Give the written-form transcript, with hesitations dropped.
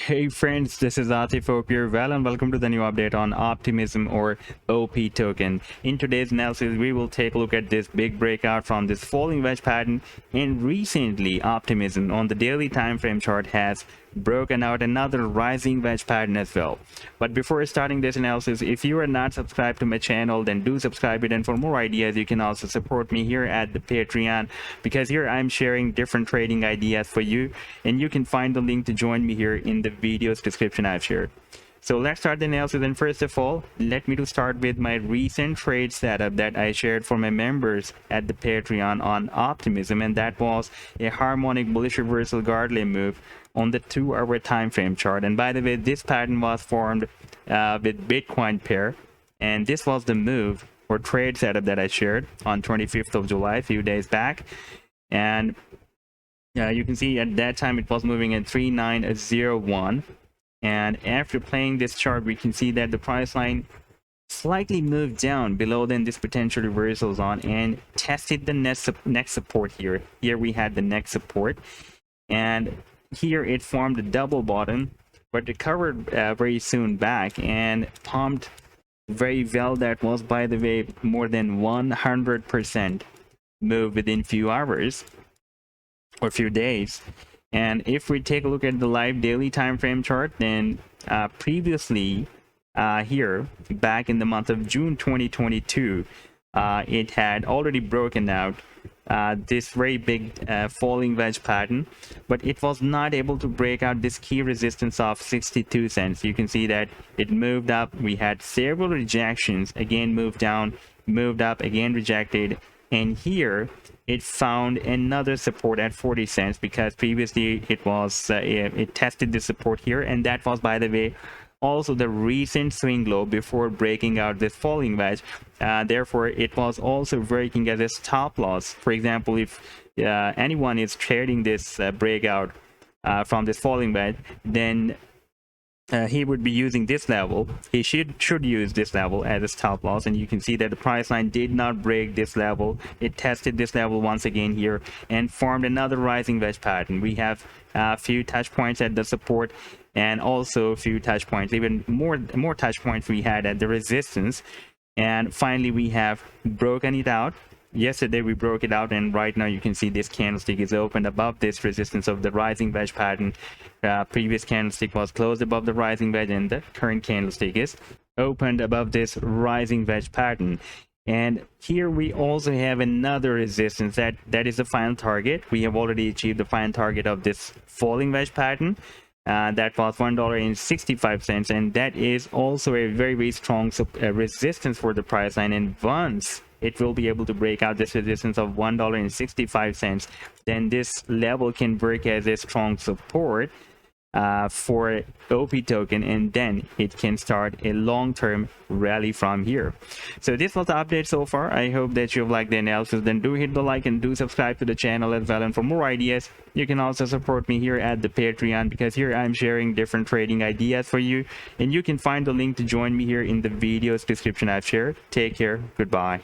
Hey friends, this is Atif. Hope you're well and welcome to the new update on Optimism or OP token. In today's analysis, we will take a look at this big breakout from this falling wedge pattern, and recently Optimism on the daily time frame chart has broken out another rising wedge pattern as well. But before starting this analysis, if you are not subscribed to my channel, then do subscribe it, and for more ideas you can also support me here at the Patreon, because here I'm sharing different trading ideas for you, and you can find the link to join me here in the video's description I've shared. So let's start the analysis, and first of all, let me to start with my recent trade setup that I shared for my members at the Patreon on Optimism, and that was a harmonic bullish reversal guardrail move on the 2-hour time frame chart. And by the way, this pattern was formed with Bitcoin pair, and this was the move or trade setup that I shared on 25th of July, a few days back. And you can see at that time it was moving at 3901. And after playing this chart, we can see that the price line slightly moved down below than this potential reversal zone and tested the next support here. Here we had the next support, and here it formed a double bottom, but recovered very soon back and pumped very well. That was, by the way, more than 100% move within few hours or few days. And if we take a look at the live daily time frame chart, then previously here back in the month of June 2022, it had already broken out this very big falling wedge pattern, but it was not able to break out this key resistance of 62 cents. You can see that it moved up. We had several rejections, again moved down, moved up, again rejected, and here it found another support at 40 cents, because previously it was it tested the support here, and that was, by the way, also the recent swing low before breaking out this falling wedge. Therefore it was also working as a stop loss. For example, if anyone is trading this breakout from this falling wedge, then he would be using this level. He should use this level as a stop loss, and you can see that the price line did not break this level. It tested this level once again here and formed another rising wedge pattern. We have a few touch points at the support, and also a few touch points, even more touch points we had at the resistance. And finally we have broken it out. Yesterday we broke it out, and right now you can see this candlestick is opened above this resistance of the rising wedge pattern. Previous candlestick was closed above the rising wedge, and the current candlestick is opened above this rising wedge pattern. And here we also have another resistance that is the final target. We have already achieved the final target of this falling wedge pattern. That was $1.65, and that is also a very strong resistance for the price line. And once it will be able to break out this resistance of $1.65, then this level can work as a strong support for OP token, and then it can start a long-term rally from here. So this was the update so far. I hope that you've liked the analysis. Then do hit the like and do subscribe to the channel as well, and for more ideas you can also support me here at the Patreon, because here I'm sharing different trading ideas for you, and you can find the link to join me here in the video's description I've shared. Take care. Goodbye.